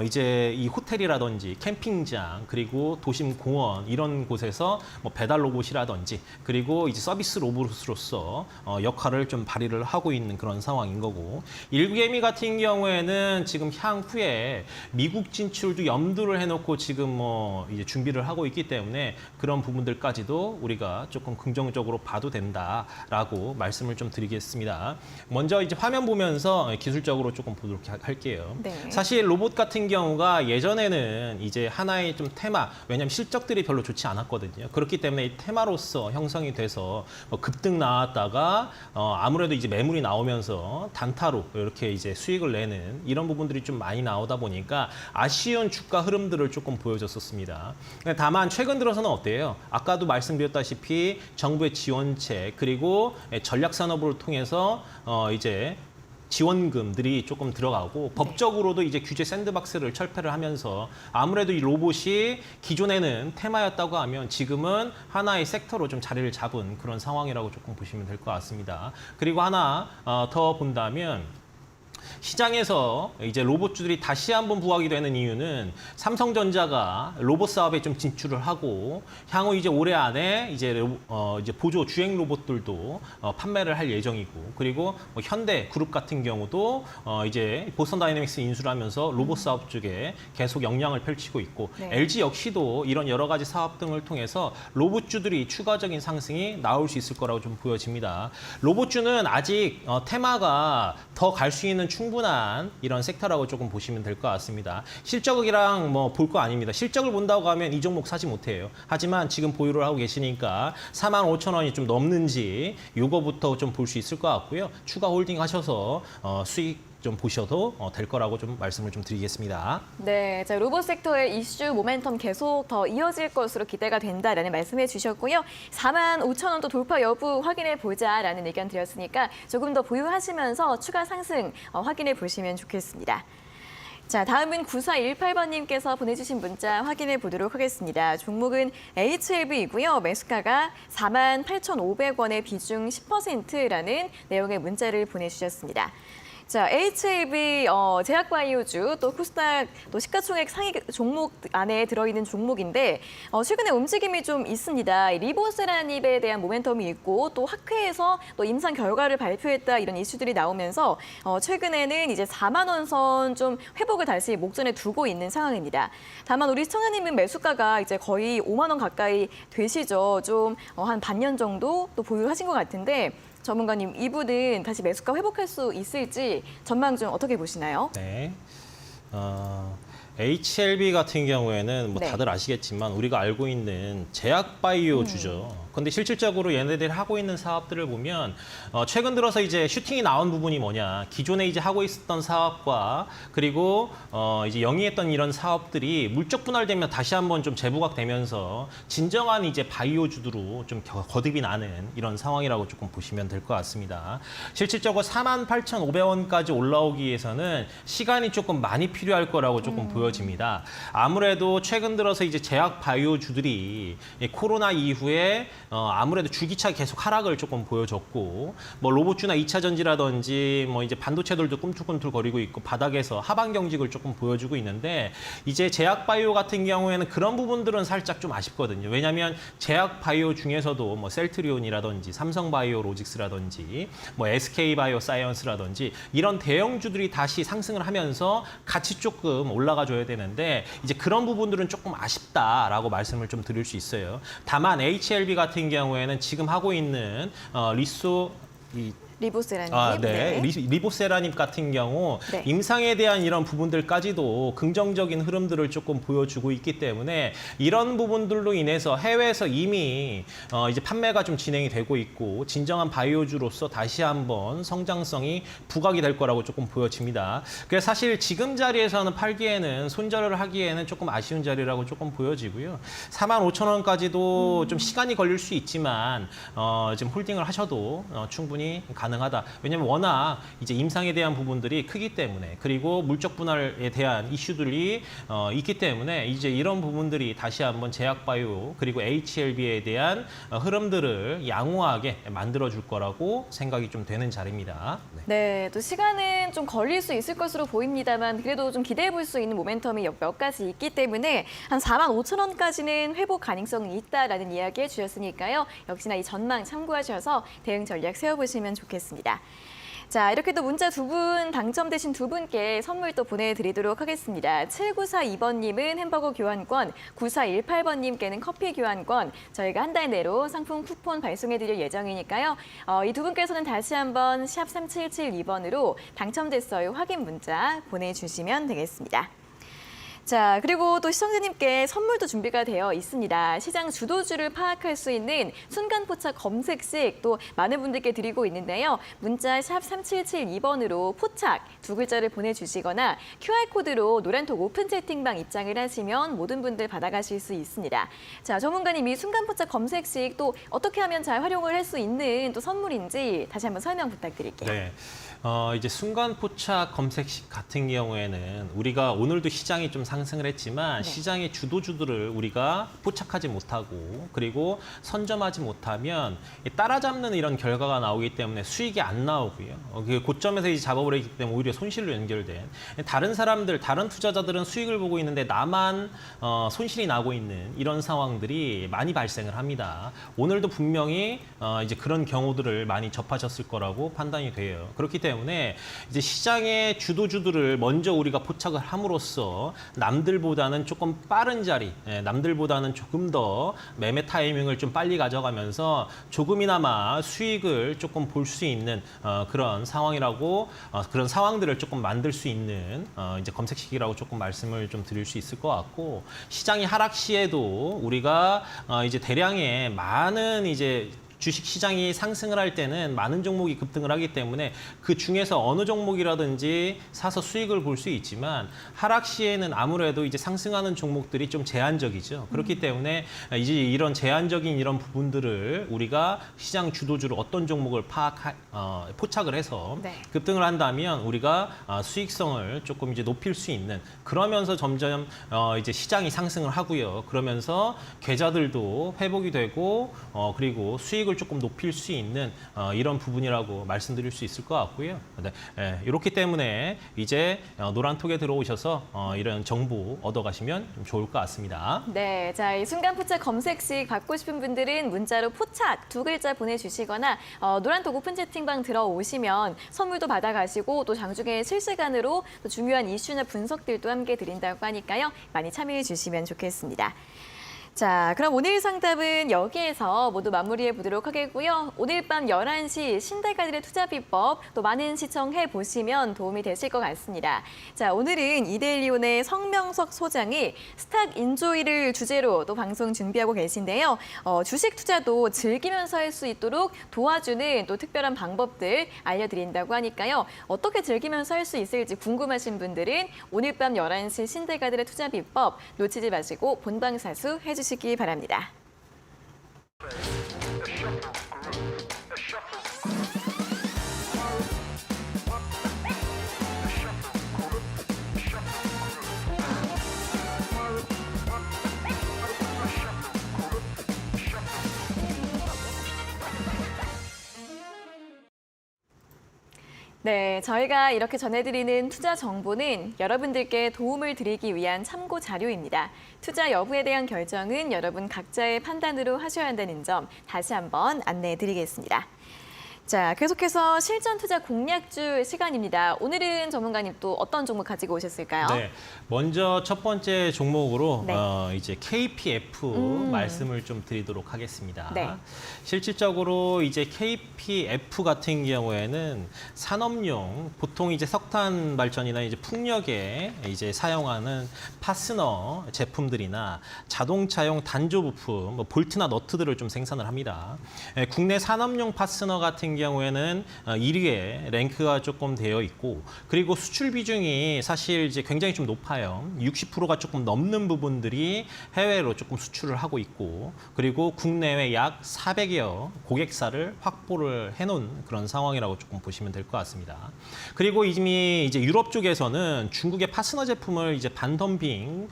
이제 이 호텔이라든지 캠핑장 그리고 도심 공원 이런 곳에서 뭐 배달 로봇이라든지 그리고 이제 서비스 로봇으로서 역할을 좀 발휘를 하고 있는 그런 상황인 거고 일개미 같은 경우에는 지금 향후에 미국 진출도 염두를 해놓고 지금 뭐 이제 준비를 하고 있기 때문에 그런 부분들까지도 우리가 조금 긍정적으로 봐도 된다라고 말씀을 좀 드리겠습니다. 먼저 이제 화면 보면서 기술적으로 조금 보도록 할게요. 네. 사실 로봇 같은 경우가 예전에는 이제 하나의 좀 테마, 왜냐하면 실적들이 별로 좋지 않았거든요. 그렇기 때문에 이 테마로서 형성이 돼서 급등 나왔다가 아무래도 이제 매물이 나오면서 단타로 이렇게 이제 수익을 내는 이런 부분들이 좀 많이 나오다 보니까 아쉬운 주가 흐름들을 조금 보여줬었습니다. 다만 최근 들어서는 어때요? 아까도 말씀드렸다시피 정부의 지원책 그리고 전략산업을 통해서 이제 지원금들이 조금 들어가고 법적으로도 이제 규제 샌드박스를 철폐를 하면서 아무래도 이 로봇이 기존에는 테마였다고 하면 지금은 하나의 섹터로 좀 자리를 잡은 그런 상황이라고 조금 보시면 될 것 같습니다. 그리고 하나 더 본다면 시장에서 이제 로봇주들이 다시 한번 부각이 되는 이유는 삼성전자가 로봇 사업에 좀 진출을 하고 향후 이제 올해 안에 이제 이제 보조 주행 로봇들도 판매를 할 예정이고 그리고 뭐 현대 그룹 같은 경우도 이제 보스턴 다이내믹스 인수를 하면서 로봇 사업 쪽에 계속 역량을 펼치고 있고 네. LG 역시도 이런 여러 가지 사업 등을 통해서 로봇주들이 추가적인 상승이 나올 수 있을 거라고 좀 보여집니다. 로봇주는 아직 테마가 더 갈 수 있는 충분한 이런 섹터라고 조금 보시면 될 것 같습니다. 실적이랑 뭐 볼 거 아닙니다. 실적을 본다고 하면 이 종목 사지 못해요. 하지만 지금 보유를 하고 계시니까 45,000원이 좀 넘는지 요거부터 좀 볼 수 있을 것 같고요. 추가 홀딩 하셔서 수익 좀 보셔도 될 거라고 좀 말씀을 좀 드리겠습니다. 네, 자, 로봇 섹터의 이슈 모멘텀 계속 더 이어질 것으로 기대가 된다라는 말씀해 주셨고요. 45,000원도 돌파 여부 확인해 보자라는 의견 드렸으니까 조금 더 보유하시면서 추가 상승 확인해 보시면 좋겠습니다. 자, 다음은 9418번님께서 보내주신 문자 확인해 보도록 하겠습니다. 종목은 HLB이고요. 매수가가 48,500원의 비중 10%라는 내용의 문자를 보내주셨습니다. 자, HLB 제약바이오주 또 코스닥 또 시가총액 상위 종목 안에 들어있는 종목인데 최근에 움직임이 좀 있습니다. 리보세라닙에 대한 모멘텀이 있고 또 학회에서 또 임상 결과를 발표했다 이런 이슈들이 나오면서 최근에는 이제 4만 원 선 좀 회복을 다시 목전에 두고 있는 상황입니다. 다만 우리 시청자님은 매수가가 이제 거의 5만 원 가까이 되시죠. 좀 한 반년 정도 또 보유하신 것 같은데. 전문가님, 이분은 다시 매수가 회복할 수 있을지 전망 좀 어떻게 보시나요? 네. HLB 같은 경우에는 뭐 네. 다들 아시겠지만 우리가 알고 있는 제약 바이오주죠. 근데 실질적으로 얘네들이 하고 있는 사업들을 보면 최근 들어서 이제 슈팅이 나온 부분이 뭐냐. 기존에 이제 하고 있었던 사업과 그리고 이제 영위했던 이런 사업들이 물적 분할되면 다시 한번 좀 재부각되면서 진정한 이제 바이오주드로 좀 거듭이 나는 이런 상황이라고 조금 보시면 될 것 같습니다. 실질적으로 48,500원까지 올라오기 위해서는 시간이 조금 많이 필요할 거라고 조금 보여집니다. 아무래도 최근 들어서 이제 제약 바이오주들이 코로나 이후에 아무래도 주기차 계속 하락을 조금 보여줬고 뭐 로봇주나 2차 전지라든지 뭐 이제 반도체들도 꿈틀꿈틀거리고 있고 바닥에서 하방 경직을 조금 보여주고 있는데 이제 제약 바이오 같은 경우에는 그런 부분들은 살짝 좀 아쉽거든요. 왜냐하면 제약 바이오 중에서도 뭐 셀트리온이라든지 삼성 바이오 로직스라든지 뭐 SK 바이오 사이언스라든지 이런 대형주들이 다시 상승을 하면서 같이 조금 올라가줘야 되는데 이제 그런 부분들은 조금 아쉽다라고 말씀을 좀 드릴 수 있어요. 다만 HLB 같은 경우에는 지금 하고 있는 리보세라님. 네. 리보세라님 같은 경우 네. 임상에 대한 이런 부분들까지도 긍정적인 흐름들을 조금 보여주고 있기 때문에 이런 부분들로 인해서 해외에서 이미 이제 판매가 좀 진행이 되고 있고 진정한 바이오주로서 다시 한번 성장성이 부각이 될 거라고 조금 보여집니다. 그래서 사실 지금 자리에서는 팔기에는 손절을 하기에는 조금 아쉬운 자리라고 조금 보여지고요. 45,000원까지도 좀 시간이 걸릴 수 있지만 지금 홀딩을 하셔도 충분히 가능하다. 왜냐하면 워낙 이제 임상에 대한 부분들이 크기 때문에 그리고 물적 분할에 대한 이슈들이 있기 때문에 이제 이런 부분들이 다시 한번 제약바이오 그리고 HLB에 대한 흐름들을 양호하게 만들어줄 거라고 생각이 좀 되는 자리입니다. 네. 네, 또 시간은 좀 걸릴 수 있을 것으로 보입니다만 그래도 좀 기대해 볼 수 있는 모멘텀이 몇 가지 있기 때문에 한 45,000원까지는 회복 가능성이 있다라는 이야기 해주셨으니까요. 역시나 이 전망 참고하셔서 대응 전략 세워보시면 좋겠습니다. 자, 이렇게 또 문자 2분 당첨되신 2분께 선물 또 보내드리도록 하겠습니다. 7942번님은 햄버거 교환권, 9418번님께는 커피 교환권, 저희가 한 달 내로 상품 쿠폰 발송해드릴 예정이니까요. 이 2분께서는 다시 한번 샵 3772번으로 당첨됐어요 확인 문자 보내주시면 되겠습니다. 자, 그리고 또 시청자님께 선물도 준비가 되어 있습니다. 시장 주도주를 파악할 수 있는 순간 포착 검색식 또 많은 분들께 드리고 있는데요. 문자 샵 3772번으로 포착 2글자를 보내주시거나 QR코드로 노란톡 오픈 채팅방 입장을 하시면 모든 분들 받아가실 수 있습니다. 자, 전문가님 이 순간 포착 검색식 또 어떻게 하면 잘 활용을 할 수 있는 또 선물인지 다시 한번 설명 부탁드릴게요. 네. 이제 순간 포착 검색식 같은 경우에는 우리가 오늘도 시장이 좀 상승을 했지만 네. 시장의 주도주들을 우리가 포착하지 못하고 그리고 선점하지 못하면 따라잡는 이런 결과가 나오기 때문에 수익이 안 나오고요. 그 고점에서 이제 잡아버리기 때문에 오히려 손실로 연결된 다른 사람들, 다른 투자자들은 수익을 보고 있는데 나만 손실이 나고 있는 이런 상황들이 많이 발생을 합니다. 오늘도 분명히 이제 그런 경우들을 많이 접하셨을 거라고 판단이 돼요. 그렇기 때문에 이제 시장의 주도주들을 먼저 우리가 포착을 함으로써 남들보다는 조금 빠른 자리, 남들보다는 조금 더 매매 타이밍을 좀 빨리 가져가면서 조금이나마 수익을 조금 볼 수 있는 그런 상황이라고 그런 상황들을 조금 만들 수 있는 이제 검색 시기라고 조금 말씀을 좀 드릴 수 있을 것 같고 시장이 하락 시에도 우리가 이제 대량의 많은 이제 주식 시장이 상승을 할 때는 많은 종목이 급등을 하기 때문에 그 중에서 어느 종목이라든지 사서 수익을 볼 수 있지만 하락 시에는 아무래도 이제 상승하는 종목들이 좀 제한적이죠. 그렇기 때문에 이제 이런 제한적인 이런 부분들을 우리가 시장 주도주로 어떤 종목을 포착을 해서 네. 급등을 한다면 우리가 수익성을 조금 이제 높일 수 있는 그러면서 점점 이제 시장이 상승을 하고요. 그러면서 계좌들도 회복이 되고 그리고 수익을 조금 높일 수 있는 이런 부분이라고 말씀드릴 수 있을 것 같고요. 네, 이렇기 때문에 이제 노란톡에 들어오셔서 이런 정보 얻어가시면 좀 좋을 것 같습니다. 네, 자, 이 순간 포착 검색 시 받고 싶은 분들은 문자로 포착 2글자 보내주시거나 노란톡 오픈 채팅방 들어오시면 선물도 받아가시고 또 장중에 실시간으로 또 중요한 이슈나 분석들도 함께 드린다고 하니까요. 많이 참여해 주시면 좋겠습니다. 자, 그럼 오늘 상담은 여기에서 모두 마무리해 보도록 하겠고요. 오늘 밤 11시 신대가들의 투자 비법 또 많은 시청해 보시면 도움이 되실 것 같습니다. 자, 오늘은 이데일리온의 성명석 소장이 스탁 인조이를 주제로 또 방송 준비하고 계신데요. 주식 투자도 즐기면서 할 수 있도록 도와주는 또 특별한 방법들 알려드린다고 하니까요. 어떻게 즐기면서 할 수 있을지 궁금하신 분들은 오늘 밤 11시 신대가들의 투자 비법 놓치지 마시고 본방사수 해주시기 바랍니다. 네, 저희가 이렇게 전해드리는 투자 정보는 여러분들께 도움을 드리기 위한 참고 자료입니다. 투자 여부에 대한 결정은 여러분 각자의 판단으로 하셔야 한다는 점 다시 한번 안내해 드리겠습니다. 자, 계속해서 실전 투자 공략주 시간입니다. 오늘은 전문가님 또 어떤 종목 가지고 오셨을까요? 네, 먼저 첫 번째 종목으로 네. 이제 KPF 말씀을 좀 드리도록 하겠습니다. 네. 실질적으로 이제 KPF 같은 경우에는 산업용 보통 이제 석탄 발전이나 이제 풍력에 이제 사용하는 파스너 제품들이나 자동차용 단조 부품, 뭐 볼트나 너트들을 좀 생산을 합니다. 국내 산업용 파스너 같은 경우에는 1위에 랭크가 조금 되어 있고 그리고 수출 비중이 사실 이제 굉장히 좀 높아요. 60%가 조금 넘는 부분들이 해외로 조금 수출을 하고 있고 그리고 국내외 약 400여 고객사를 확보를 해놓은 그런 상황이라고 조금 보시면 될 것 같습니다. 그리고 이미 이제 유럽 쪽에서는 중국의 파스너 제품을 이제 반덤핑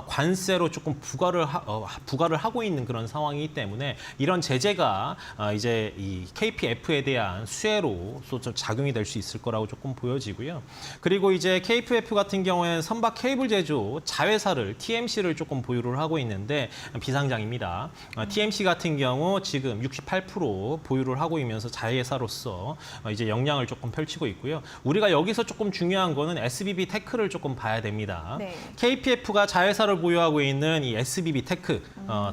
관세로 조금 부과를 하고 있는 그런 상황이기 때문에 이런 제재가 이제 이 KPF에 대한 수혜로 좀 작용이 될 수 있을 거라고 조금 보여지고요. 그리고 이제 KPF 같은 경우에는 선박 케이블 제조 자회사를 TMC를 조금 보유를 하고 있는데 비상장입니다. TMC 같은 경우 지금 68% 보유를 하고 있면서 자회사로서 이제 역량을 조금 펼치고 있고요. 우리가 여기서 조금 중요한 거는 SBB 테크를 조금 봐야 됩니다. 네. KPF가 자회사를 보유하고 있는 이 SBB 테크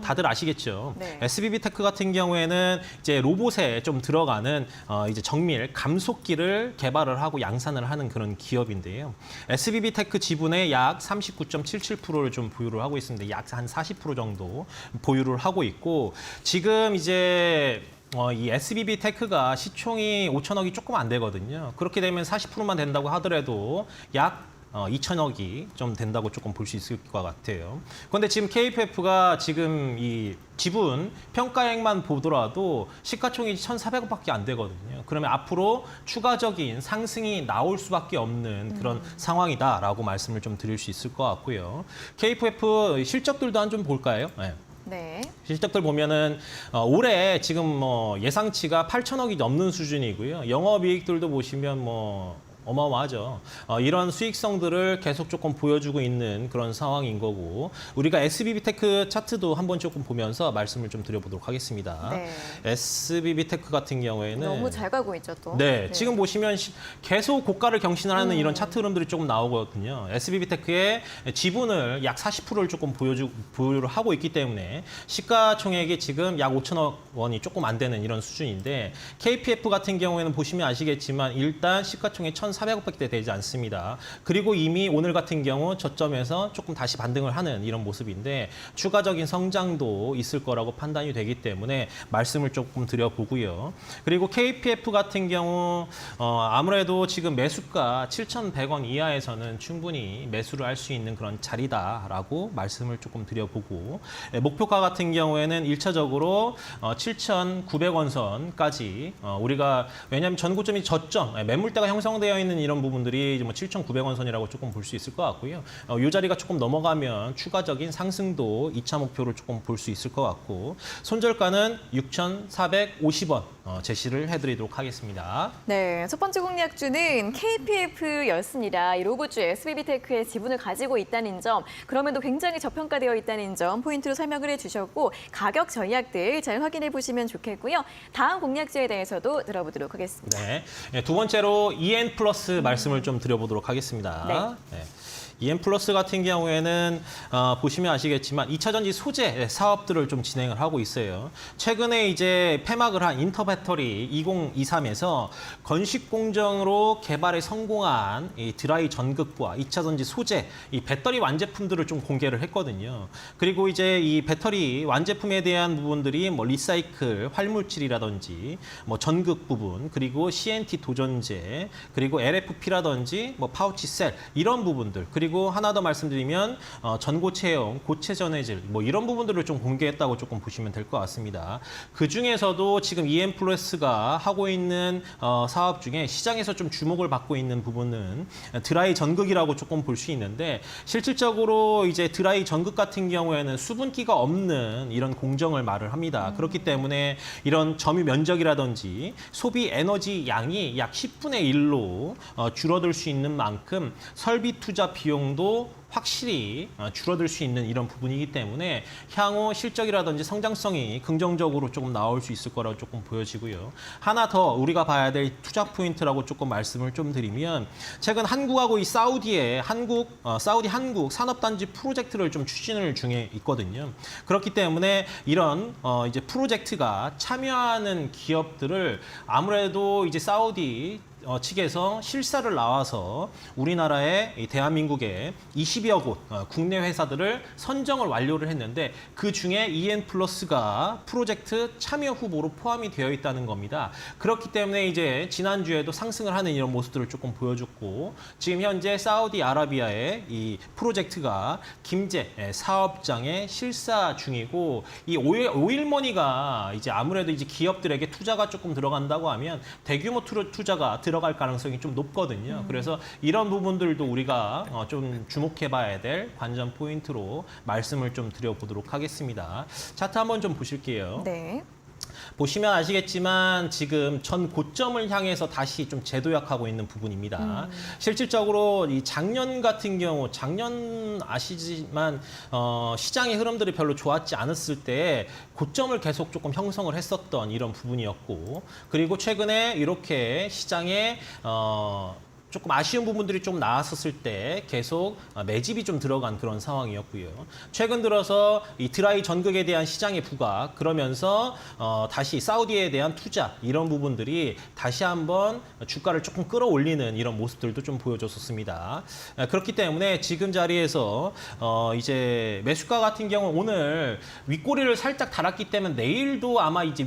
다들 아시겠죠? 네. SBB 테크 같은 경우에는 이제 로봇에 좀 들어가는 이제 정밀 감속기를 개발을 하고 양산을 하는 그런 기업인데요. SBB 테크 지분의 약 39.77%를 좀 보유를 하고 있습니다. 약 한 40% 정도 보유를 하고 있고 지금 이제 이 SBB 테크가 시총이 5천억이 조금 안 되거든요. 그렇게 되면 40%만 된다고 하더라도 약 2천억이 좀 된다고 조금 볼 수 있을 것 같아요. 그런데 지금 KPF가 지금 이 지분 평가액만 보더라도 시가총액이 1,400억밖에 안 되거든요. 그러면 앞으로 추가적인 상승이 나올 수밖에 없는 그런 상황이다라고 말씀을 좀 드릴 수 있을 것 같고요. KPF 실적들도 한 좀 볼까요? 네. 네. 실적들 보면은 올해 지금 뭐 예상치가 8천억이 넘는 수준이고요. 영업이익들도 보시면 뭐 어마어마하죠. 이런 수익성들을 계속 조금 보여주고 있는 그런 상황인 거고 우리가 SBB테크 차트도 한번 조금 보면서 말씀을 좀 드려보도록 하겠습니다. 네. SBB테크 같은 경우에는 너무 잘 가고 있죠, 또. 네, 지금 보시면 계속 고가를 경신하는 이런 차트 흐름들이 조금 나오거든요. SBB테크의 지분을 약 40%를 조금 보유를 하고 있기 때문에 시가총액이 지금 약 5천억 원이 조금 안 되는 이런 수준인데 KPF 같은 경우에는 보시면 아시겠지만 일단 시가총액 1,400억밖에 되지 않습니다. 그리고 이미 오늘 같은 경우 저점에서 조금 다시 반등을 하는 이런 모습인데 추가적인 성장도 있을 거라고 판단이 되기 때문에 말씀을 조금 드려보고요. 그리고 KPF 같은 경우 아무래도 지금 매수가 7,100원 이하에서는 충분히 매수를 할 수 있는 그런 자리다라고 말씀을 조금 드려보고 목표가 같은 경우에는 1차적으로 7,900원 선까지 우리가 왜냐하면 전고점이 저점 매물대가 형성되어 있는 이런 부분들이 뭐 7,900원 선이라고 조금 볼 수 있을 것 같고요. 이 자리가 조금 넘어가면 추가적인 상승도 2차 목표를 조금 볼 수 있을 것 같고 손절가는 6,450원 제시를 해드리도록 하겠습니다. 네, 첫 번째 공략주는 KPF였습니다. 이 로고주 SBB테크의 지분을 가지고 있다는 점, 그럼에도 굉장히 저평가되어 있다는 점 포인트로 설명을 해주셨고 가격 전략들 잘 확인해 보시면 좋겠고요. 다음 공략주에 대해서도 들어보도록 하겠습니다. 네, 두 번째로 EN 플러스 말씀을 좀 드려보도록 하겠습니다. 네. EN 플러스 같은 경우에는 보시면 아시겠지만 2차 전지 소재 사업들을 좀 진행을 하고 있어요. 최근에 이제 폐막을 한 인터배터리 2023에서 건식 공정으로 개발에 성공한 이 드라이 전극과 2차 전지 소재, 이 배터리 완제품들을 좀 공개를 했거든요. 그리고 이제 이 배터리 완제품에 대한 부분들이 뭐 리사이클, 활물질이라든지 뭐 전극 부분, 그리고 CNT 도전제, 그리고 LFP라든지 뭐 파우치 셀 이런 부분들 그리고 하나 더 말씀드리면 전고체형, 고체 전해질 뭐 이런 부분들을 좀 공개했다고 조금 보시면 될 것 같습니다. 그 중에서도 지금 EN 플러스가 하고 있는 사업 중에 시장에서 좀 주목을 받고 있는 부분은 드라이 전극이라고 조금 볼 수 있는데 실질적으로 이제 드라이 전극 같은 경우에는 수분기가 없는 이런 공정을 말을 합니다. 그렇기 때문에 이런 점유 면적이라든지 소비 에너지 양이 약 10분의 1로 줄어들 수 있는 만큼 설비 투자 비용도 확실히 줄어들 수 있는 이런 부분이기 때문에 향후 실적이라든지 성장성이 긍정적으로 조금 나올 수 있을 거라고 조금 보여지고요. 하나 더 우리가 봐야 될 투자 포인트라고 조금 말씀을 좀 드리면 최근 한국하고 이 사우디의 사우디 한국 산업단지 프로젝트를 좀 추진을 중에 있거든요. 그렇기 때문에 이런 이제 프로젝트가 참여하는 기업들을 아무래도 이제 사우디 측에서 실사를 나와서 우리나라의 대한민국의 20여 곳 국내 회사들을 선정을 완료를 했는데 그 중에 EN 플러스가 프로젝트 참여 후보로 포함이 되어 있다는 겁니다. 그렇기 때문에 이제 지난주에도 상승을 하는 이런 모습들을 조금 보여줬고 지금 현재 사우디아라비아의 이 프로젝트가 김제 사업장에 실사 중이고 이 오일머니가 이제 아무래도 이제 기업들에게 투자가 조금 들어간다고 하면 대규모 투자가 들어갈 가능성이 좀 높거든요. 그래서 이런 부분들도 우리가 좀 주목해봐야 될 관전 포인트로 말씀을 좀 드려보도록 하겠습니다. 차트 한번 좀 보실게요. 네. 보시면 아시겠지만 지금 전 고점을 향해서 다시 좀 재도약하고 있는 부분입니다. 실질적으로 이 작년 같은 경우 작년 아시지만 시장의 흐름들이 별로 좋았지 않았을 때 고점을 계속 조금 형성을 했었던 이런 부분이었고 그리고 최근에 이렇게 시장에 조금 아쉬운 부분들이 좀 나왔었을 때 계속 매집이 좀 들어간 그런 상황이었고요. 최근 들어서 이 드라이 전극에 대한 시장의 부각 그러면서 다시 사우디에 대한 투자 이런 부분들이 다시 한번 주가를 조금 끌어올리는 이런 모습들도 좀 보여줬었습니다. 그렇기 때문에 지금 자리에서 이제 매수가 같은 경우 오늘 윗꼬리를 살짝 달았기 때문에 내일도 아마 이제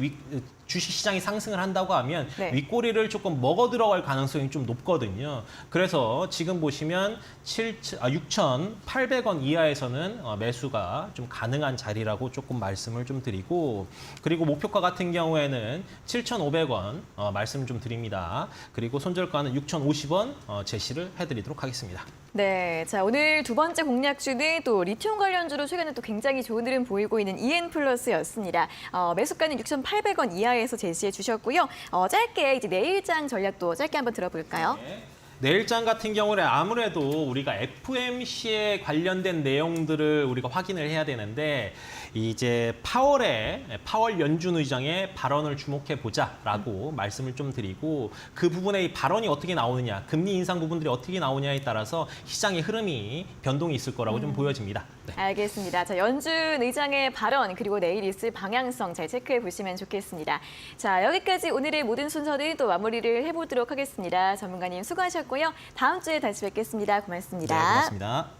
주식시장이 상승을 한다고 하면 네. 윗꼬리를 조금 먹어 들어갈 가능성이 좀 높거든요. 그래서 지금 보시면 6,800원 이하에서는 매수가 좀 가능한 자리라고 조금 말씀을 좀 드리고, 그리고 목표가 같은 경우에는 7,500원 말씀 좀 드립니다. 그리고 손절가는 6,050원 제시를 해드리도록 하겠습니다. 네, 자 오늘 두 번째 공략주는 또 리튬 관련주로 최근에 또 굉장히 좋은 흐름 보이고 있는 EN플러스였습니다. 매수가는 6,800원 이하에서 제시해 주셨고요. 짧게 이제 내일장 전략도 짧게 한번 들어볼까요? 네. 내일장 같은 경우는 아무래도 우리가 FOMC에 관련된 내용들을 우리가 확인을 해야 되는데, 이제 파월 연준 의장의 발언을 주목해 보자라고 말씀을 좀 드리고, 그 부분에 이 발언이 어떻게 나오느냐, 금리 인상 부분들이 어떻게 나오냐에 따라서 시장의 흐름이 변동이 있을 거라고 좀 보여집니다. 네. 알겠습니다. 자, 연준 의장의 발언 그리고 내일 있을 방향성 잘 체크해 보시면 좋겠습니다. 자, 여기까지 오늘의 모든 순서는 또 마무리를 해보도록 하겠습니다. 전문가님 수고하셨고요. 다음 주에 다시 뵙겠습니다. 고맙습니다. 네, 고맙습니다.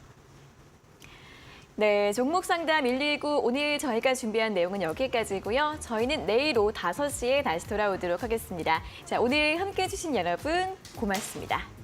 네, 종목 상담 119 오늘 저희가 준비한 내용은 여기까지고요. 저희는 내일 오후 5시에 다시 돌아오도록 하겠습니다. 자, 오늘 함께해 주신 여러분 고맙습니다.